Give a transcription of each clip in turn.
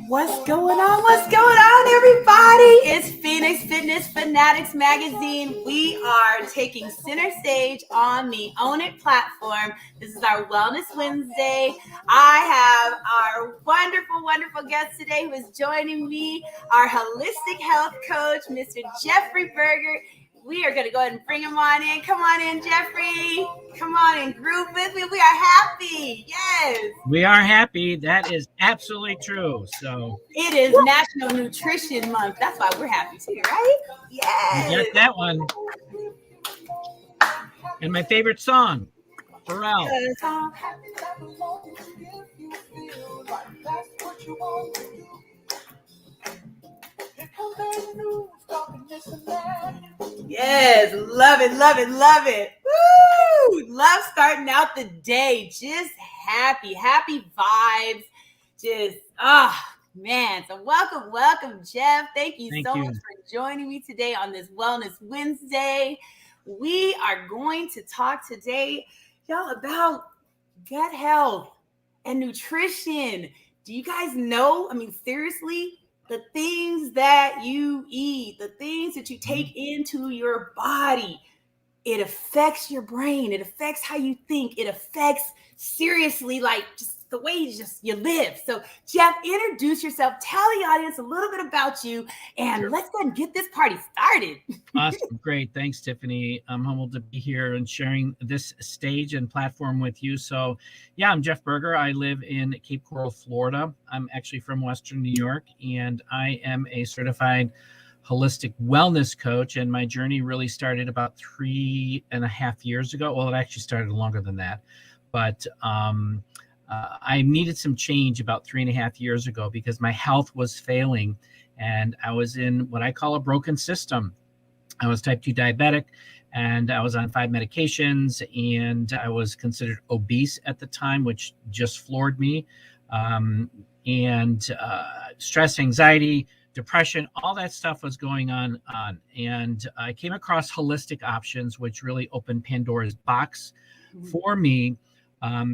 What's going on? What's going on, everybody? It's Phoenix Fitness Fanatics magazine. We are taking center stage on the Own It platform. This is our Wellness Wednesday. I have our wonderful, wonderful guest today who is joining me, our holistic health coach, Mr. Jeffrey Berger. We are going to go ahead and bring him on in. Come on in, Jeffrey. Come on and groove with me. We are happy. Yes. We are happy. That is absolutely true. So it is National Nutrition Month. That's why we're happy too, right? Yes. You got that one. And my favorite song, Pharrell. Yes, love it, love it, love it. Woo! Love starting out the day. Just happy vibes. Just, man. So welcome, Jeff. Thank you so much for joining me today on this Wellness Wednesday. We are going to talk today, y'all, about gut health and nutrition. Do you guys know? I mean, seriously, the things that you eat, the things that you take into your body, it affects your brain. It affects how you think. It affects, seriously, like just the way you live. So, Jeff, introduce yourself. Tell the audience a little bit about you, and let's go and get this party started. Awesome. Great. Thanks, Tiffany. I'm humbled to be here and sharing this stage and platform with you. So, yeah, I'm Jeff Berger. I live in Cape Coral, Florida. I'm actually from Western New York, and I am a certified holistic wellness coach. And my journey really started about 3.5 years ago. Well, it actually started longer than that, but I needed some change about 3.5 years ago because my health was failing and I was in what I call a broken system. I was type 2 diabetic and I was on 5 medications and I was considered obese at the time, which just floored me. Stress, anxiety, depression, all that stuff was going on. And I came across holistic options, which really opened Pandora's box for me.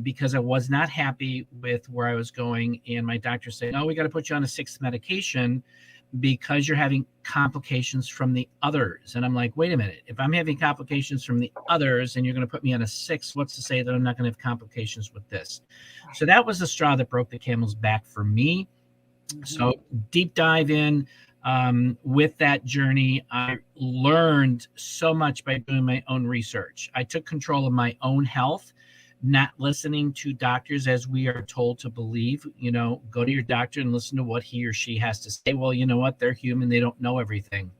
Because I was not happy with where I was going. And my doctor said, no, we got to put you on a 6th medication because you're having complications from the others. And I'm like, wait a minute, if I'm having complications from the others and you're going to put me on a 6th, what's to say that I'm not going to have complications with this? So that was the straw that broke the camel's back for me. So deep dive in with that journey. I learned so much by doing my own research. I took control of my own health, not listening to doctors as we are told to believe. Go to your doctor and listen to what he or she has to say. Well, you know what? They're human. They don't know everything.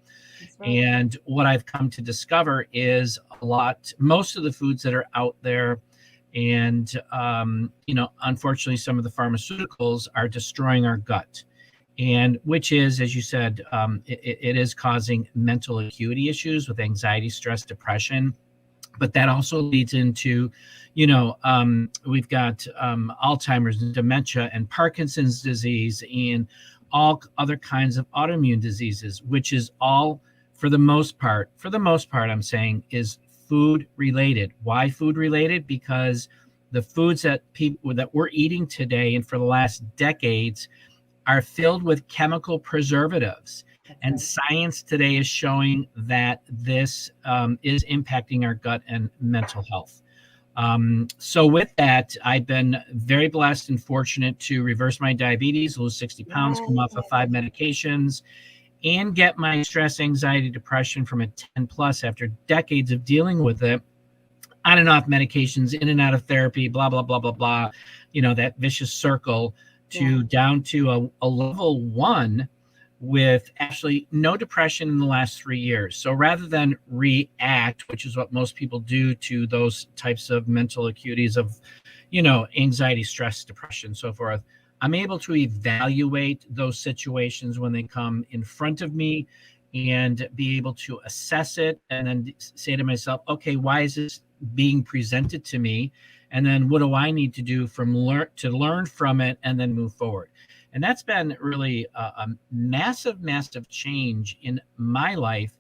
Right. And what I've come to discover is most of the foods that are out there and, unfortunately, some of the pharmaceuticals are destroying our gut. And which is, as you said, it is causing mental acuity issues with anxiety, stress, depression. But that also leads into, we've got Alzheimer's and dementia and Parkinson's disease and all other kinds of autoimmune diseases, which is all, for the most part, I'm saying, is food related. Why food related? Because the foods that we're eating today and for the last decades are filled with chemical preservatives. And science today is showing that this is impacting our gut and mental health. So with that, I've been very blessed and fortunate to reverse my diabetes, lose 60 pounds, come off of 5 medications, and get my stress, anxiety, depression from a 10 plus after decades of dealing with it, on and off medications, in and out of therapy, blah, blah, blah, blah, blah, that vicious circle down to a level 1 with actually no depression in the last 3 years. So rather than react, which is what most people do to those types of mental acuities of, anxiety, stress, depression, so forth, I'm able to evaluate those situations when they come in front of me and be able to assess it and then say to myself, okay, why is this being presented to me? And then what do I need to do to learn from it and then move forward? And that's been really a massive, massive change in my life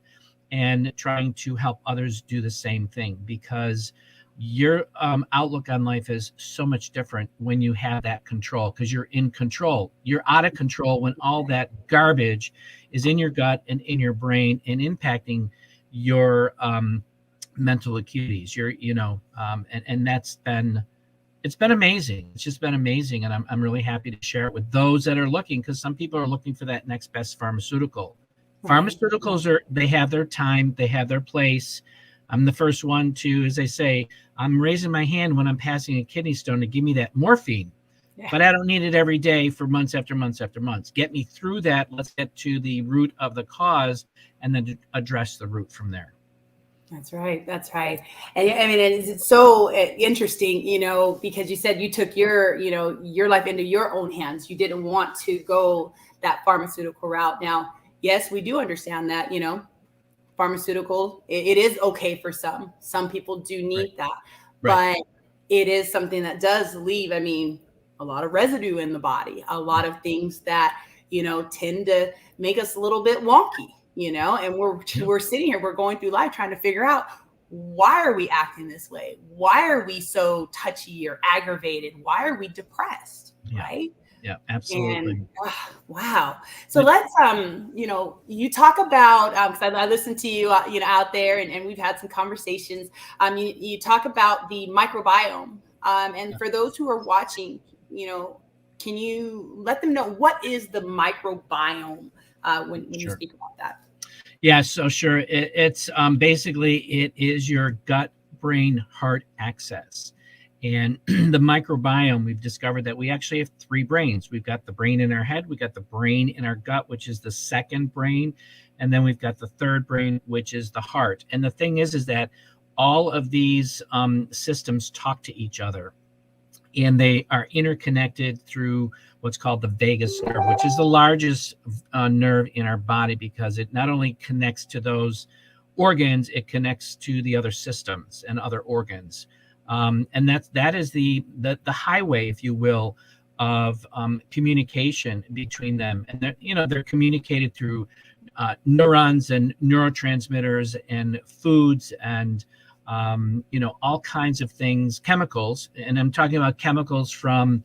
and trying to help others do the same thing, because your outlook on life is so much different when you have that control, because you're in control. You're out of control when all that garbage is in your gut and in your brain and impacting your mental acuities. And it's been amazing. It's just been amazing. And I'm really happy to share it with those that are looking, because some people are looking for that next best pharmaceutical. Right. Pharmaceuticals they have their time, they have their place. I'm the first one to, as they say, I'm raising my hand when I'm passing a kidney stone to give me that morphine. Yeah. But I don't need it every day for months after months after months. Get me through that. Let's get to the root of the cause and then address the root from there. That's right. That's right. And I mean, it's so interesting, because you said you took your life into your own hands. You didn't want to go that pharmaceutical route. Now, yes, we do understand that, pharmaceutical, it is okay for some. Some people do need that, but it is something that does leave, a lot of residue in the body, a lot of things that, tend to make us a little bit wonky, and we're sitting here, we're going through life trying to figure out, why are we acting this way? Why are we so touchy or aggravated? Why are we depressed? Yeah. Right? Yeah, absolutely. And, wow. So let's, you talk about, because I listened to you, out there, and we've had some conversations. You talk about the microbiome, and for those who are watching, can you let them know what is the microbiome when you speak about that? Yeah, so sure. It's basically, it is your gut, brain, heart axis. And the microbiome, we've discovered that we actually have 3 brains. We've got the brain in our head, we got the brain in our gut, which is the second brain, and then we've got the third brain, which is the heart. And the thing is that all of these systems talk to each other, and they are interconnected through what's called the vagus nerve, which is the largest nerve in our body, because it not only connects to those organs, it connects to the other systems and other organs. And that is the highway, if you will, of communication between them. And they're communicated through neurons and neurotransmitters and foods and all kinds of things, chemicals. And I'm talking about chemicals from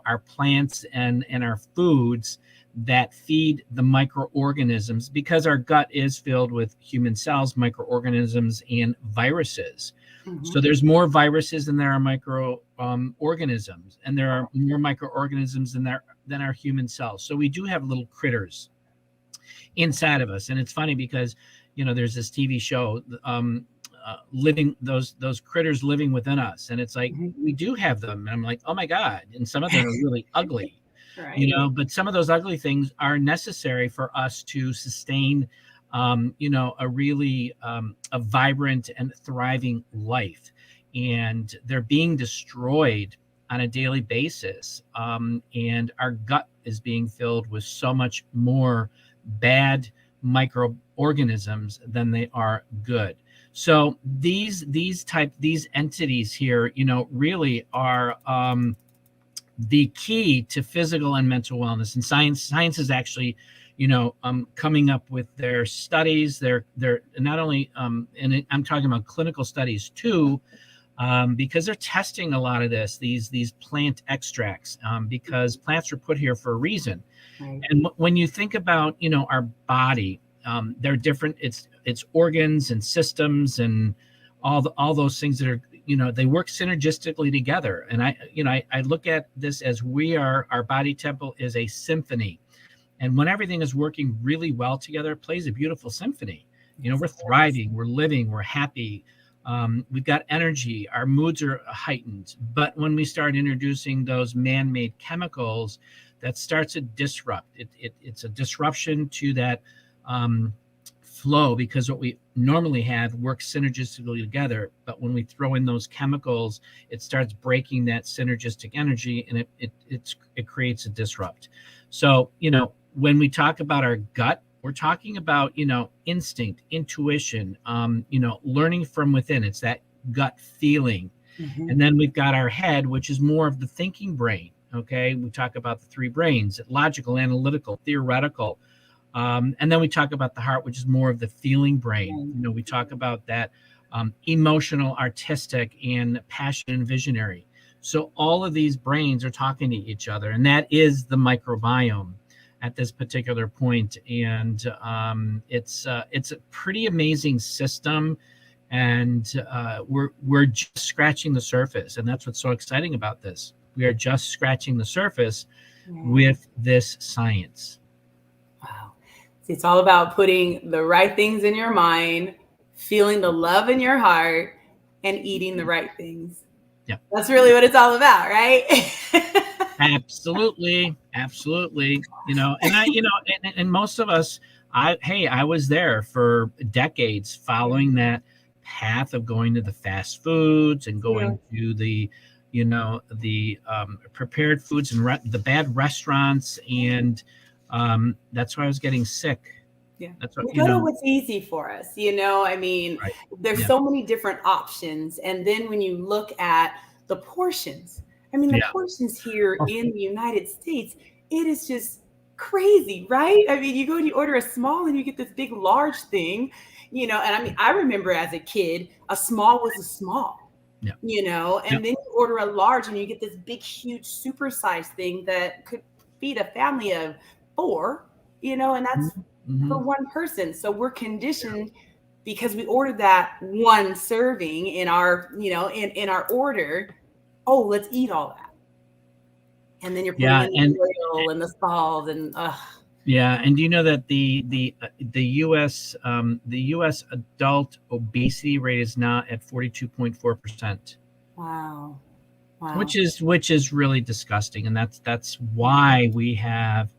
our plants and our foods that feed the microorganisms, because our gut is filled with human cells, microorganisms, and viruses. Mm-hmm. So there's more viruses than there are microorganisms, and there are more microorganisms than our human cells. So we do have little critters inside of us. And it's funny because, there's this TV show, living, those critters living within us. And it's like, we do have them. And I'm like, oh my God. And some of them are really ugly, right. But some of those ugly things are necessary for us to sustain a really a vibrant and thriving life. And they're being destroyed on a daily basis. And our gut is being filled with so much more bad microorganisms than they are good. So these entities here, really are the key to physical and mental wellness. And science is actually, coming up with their studies. They're not only, and I'm talking about clinical studies too, because they're testing a lot of these plant extracts, because plants were put here for a reason. Right. And when you think about, our body, they're different. It's organs and systems and all those things that are, they work synergistically together. And I look at this as our body temple is a symphony. And when everything is working really well together, it plays a beautiful symphony. We're thriving, we're living, we're happy. We've got energy, our moods are heightened. But when we start introducing those man-made chemicals, that starts to disrupt. It's a disruption to that flow, because what we normally have works synergistically together. But when we throw in those chemicals, it starts breaking that synergistic energy, and it creates a disrupt. So, when we talk about our gut, we're talking about, instinct, intuition, learning from within. It's that gut feeling. Mm-hmm. And then we've got our head, which is more of the thinking brain. Okay. We talk about the 3 brains: logical, analytical, theoretical. And then we talk about the heart, which is more of the feeling brain. We talk about that emotional, artistic, and passionate and visionary. So all of these brains are talking to each other, and that is the microbiome at this particular point. And it's a pretty amazing system, and we're just scratching the surface, and that's what's so exciting about this. We are just scratching the surface with this science. Wow. It's all about putting the right things in your mind, feeling the love in your heart, and eating the right things. Yeah. That's really what it's all about, right? Absolutely. And most of us, I was there for decades following that path of going to the fast foods and going to the prepared foods and the bad restaurants. And that's why I was getting sick. Yeah. That's what, we go to what's easy for us. I mean, right. There's so many different options. And then when you look at the portions, I mean, the portions here in the United States, it is just crazy, right? I mean, you go and you order a small and you get this big, large thing, and I mean, I remember as a kid, a small was a small, and then you order a large and you get this big, huge, supersized thing that could feed a family of 4, and that's for one person. So we're conditioned because we ordered that one serving in our, in our order. Oh, let's eat all that. And then you're putting in the oil and the salt and and do you know that the US adult obesity rate is now at 42.4%. Wow. Which is really disgusting, and that's why we have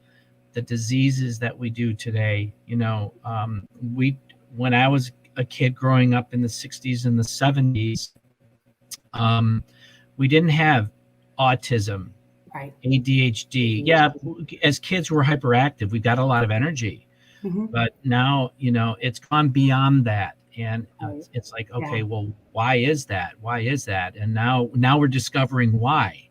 the diseases that we do today. When I was a kid growing up in the 60s and the 70s, we didn't have autism, right? ADHD. Yeah, as kids we're hyperactive. We got a lot of energy, but now it's gone beyond that, and it's like, okay, well, why is that? And now we're discovering why.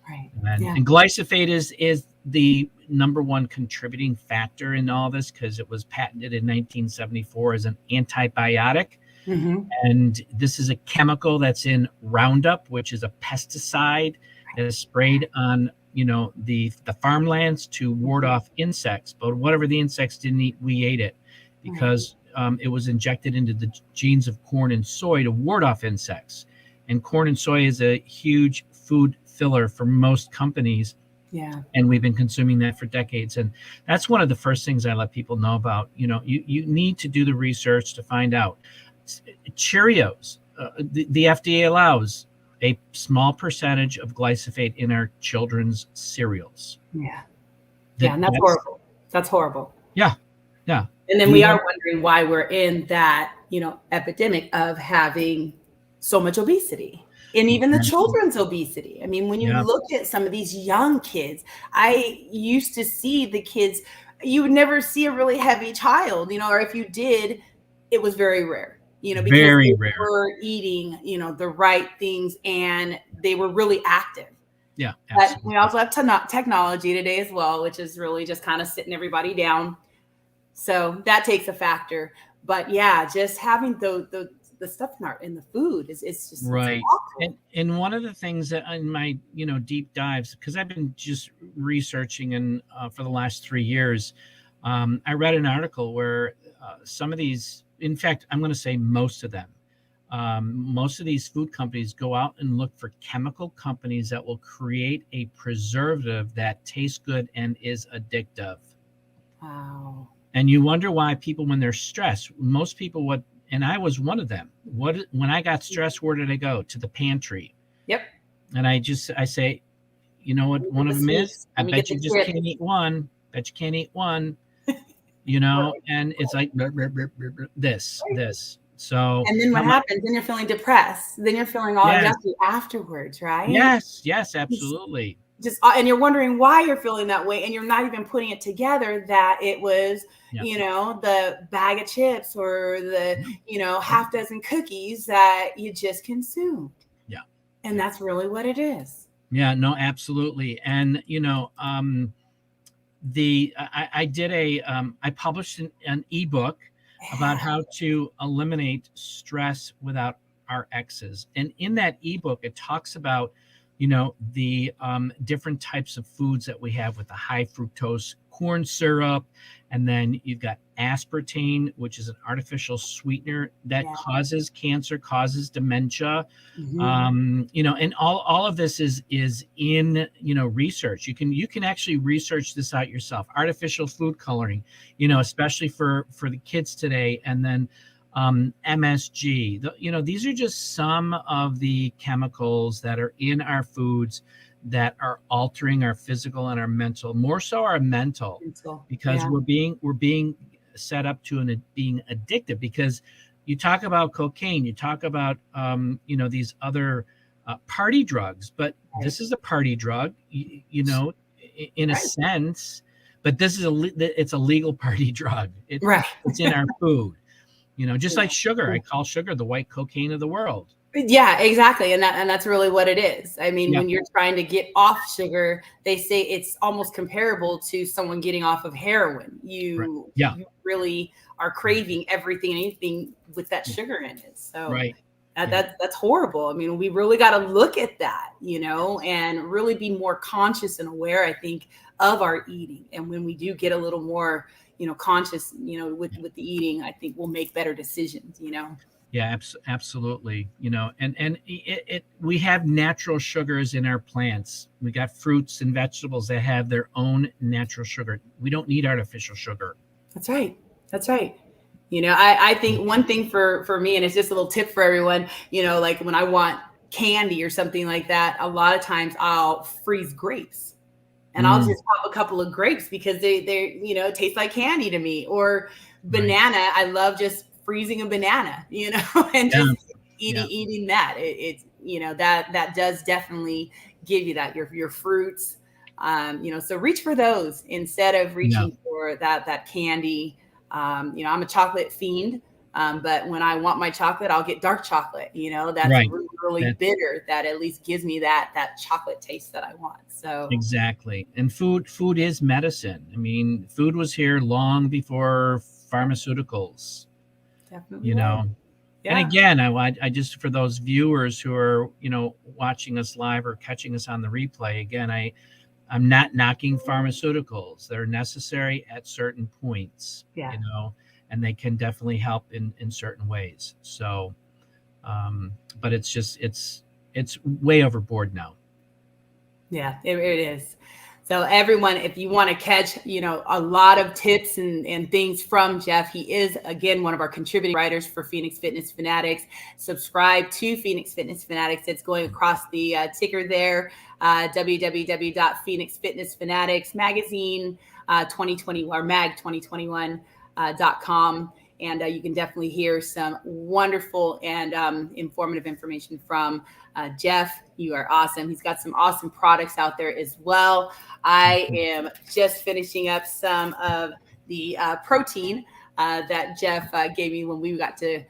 Right. And glyphosate is the number one contributing factor in all this, because it was patented in 1974 as an antibiotic. And this is a chemical that's in Roundup, which is a pesticide that is sprayed on the farmlands to ward off insects. But whatever the insects didn't eat, we ate it, because it was injected into the genes of corn and soy to ward off insects. And corn and soy is a huge food filler for most companies. Yeah. And we've been consuming that for decades. And that's one of the first things I let people know about. You need to do the research to find out. Cheerios, the FDA allows a small percentage of glyphosate in our children's cereals. Yeah. And that's horrible. That's horrible. Yeah. And then we are wondering why we're in that, epidemic of having so much obesity. And even the children's obesity. I mean, when you look at some of these young kids, I used to see the kids, you would never see a really heavy child, or if you did, it was very rare, because very they were eating, the right things and they were really active. Yeah. But we also have technology today as well, which is really just kind of sitting everybody down. So that takes a factor. But just having the stuff in the food is just right. And one of the things that in my deep dives, because I've been just researching and for the last 3 years, I read an article where some of these, in fact, I'm going to say most of them, most of these food companies go out and look for chemical companies that will create a preservative that tastes good and is addictive. Wow. And you wonder why people, when they're stressed, most people and I was one of them. When I got stressed, where did I go? To the pantry. Yep. And I say, you know what one of them is? I bet you just can't eat one. And it's like this. So. And then what happens? Then you're feeling depressed. Then you're feeling all yucky afterwards, right? Yes, absolutely. And you're wondering why you're feeling that way, and you're not even putting it together that it was, the bag of chips or the, half dozen cookies that you just consumed. Yeah. And that's really what it is. Yeah, no, absolutely. And, I published an ebook about how to eliminate stress without our exes. And in that ebook, it talks about, the different types of foods that we have with the high fructose corn syrup. And then you've got aspartame, which is an artificial sweetener that Yeah. causes cancer, causes dementia. Mm-hmm. And all of this is in, research. You can actually research this out yourself. Artificial food coloring, especially for the kids today. And then MSG. These are just some of the chemicals that are in our foods that are altering our physical and our mental, more so our mental, because Yeah. we're being set up to being addicted. Because you talk about cocaine, you talk about these other party drugs, but Right. this is a party drug, in a Right. sense. But this is it's a legal party drug. Right. It's in our food. Just Yeah. like sugar. I call sugar the white cocaine of the world. Yeah, exactly. And that's really what it is. I mean, Yeah. when you're trying to get off sugar, they say it's almost comparable to someone getting off of heroin. Right. You Yeah. you really are craving everything and anything with that sugar in it. So Right. that's horrible. I mean, we really got to look at that, and really be more conscious and aware, I think, of our eating. And when we do get a little more, conscious, with the eating, I think we'll make better decisions, Yeah, absolutely. And we have natural sugars in our plants. We got fruits and vegetables that have their own natural sugar. We don't need artificial sugar. That's right. That's right. I think one thing for me, and it's just a little tip for everyone, like when I want candy or something like that, a lot of times I'll freeze grapes and I'll just pop a couple of grapes because they taste like candy to me. Or banana. Right. I love just freezing a banana, and just eating that. It's that does definitely give you that your fruits. So reach for those instead of reaching for that candy. I'm a chocolate fiend, but when I want my chocolate, I'll get dark chocolate. That's right. really bitter. That at least gives me that chocolate taste that I want. So exactly. And food is medicine. I mean, food was here long before pharmaceuticals. Definitely. Yeah. And again, I just, for those viewers who are watching us live or catching us on the replay, again, I'm not knocking pharmaceuticals. They're necessary at certain points, and they can definitely help in certain ways. So, but it's just, it's way overboard now. Yeah, it is. So everyone, if you want to catch, a lot of tips and things from Jeff, he is, again, one of our contributing writers for Phoenix Fitness Fanatics. Subscribe to Phoenix Fitness Fanatics. It's going across the ticker there, www.Phoenix Fitness Fanatics Magazine 2020 or mag 2021.com. And you can definitely hear some wonderful and informative information from Jeff. You are awesome. He's got some awesome products out there as well. I am just finishing up some of the protein that Jeff gave me when we got a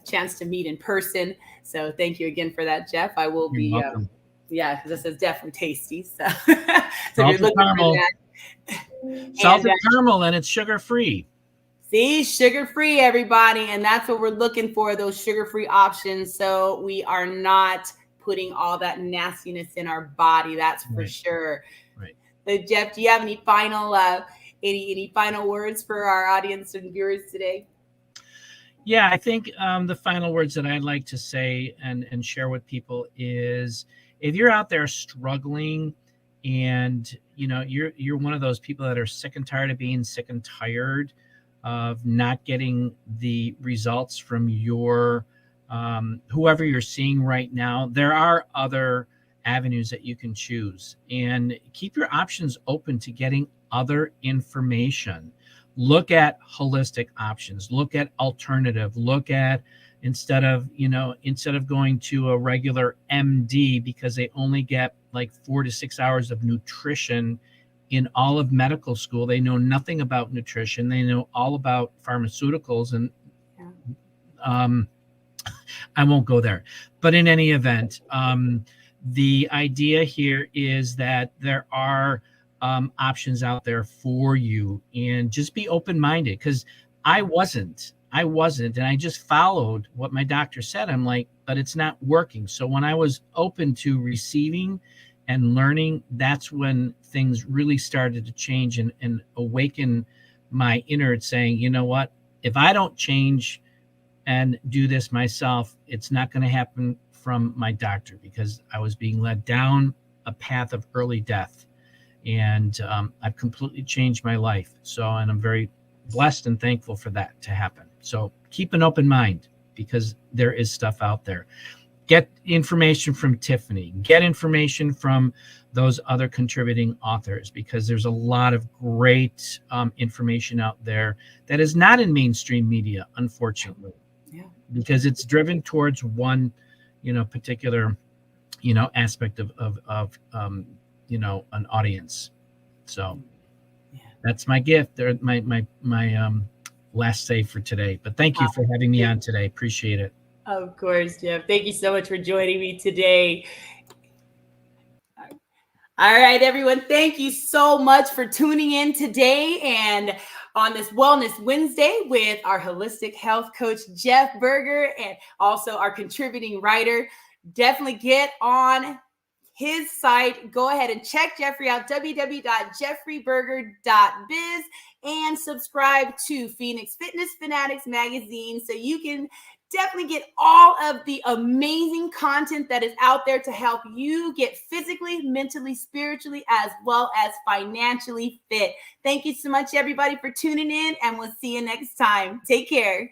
chance to meet in person. So thank you again for that, Jeff. I will be, because this is definitely tasty. So, so if you're looking for that. Salted caramel, and it's sugar-free. See, sugar-free, everybody. And that's what we're looking for, those sugar-free options. So we are not putting all that nastiness in our body. That's for sure. Right. So Jeff, do you have any final any final words for our audience and viewers today? Yeah, I think the final words that I'd like to say and share with people is, if you're out there struggling and you're one of those people that are sick and tired of being sick and tired of not getting the results from your whoever you're seeing right now, there are other avenues that you can choose, and keep your options open to getting other information. Look at holistic options, look at alternative, look at instead of going to a regular MD, because they only get like 4 to 6 hours of nutrition in all of medical school. They know nothing about nutrition. They know all about pharmaceuticals, and I won't go there. But in any event, the idea here is that there are options out there for you, and just be open-minded, because I wasn't. I wasn't, and I just followed what my doctor said. I'm like, but it's not working. So when I was open to receiving and learning, that's when things really started to change and awaken my innard saying, you know what, if I don't change and do this myself, it's not going to happen from my doctor, because I was being led down a path of early death. And I've completely changed my life. So, and I'm very blessed and thankful for that to happen. So keep an open mind, because there is stuff out there. Get information from Tiffany, get information from those other contributing authors, because there's a lot of great information out there that is not in mainstream media, unfortunately. Yeah. Because it's driven towards one, particular, aspect of an audience. So that's my gift. They're my last say for today. But thank you for having me on today. Appreciate it. Of course, Jeff. Thank you so much for joining me today. All right, everyone. Thank you so much for tuning in today and on this Wellness Wednesday with our holistic health coach, Jeff Berger, and also our contributing writer. Definitely get on his site. Go ahead and check Jeffrey out, www.jeffreyberger.biz, and subscribe to Phoenix Fitness Fanatics magazine so you can definitely get all of the amazing content that is out there to help you get physically, mentally, spiritually, as well as financially fit. Thank you so much, everybody, for tuning in, and we'll see you next time. Take care.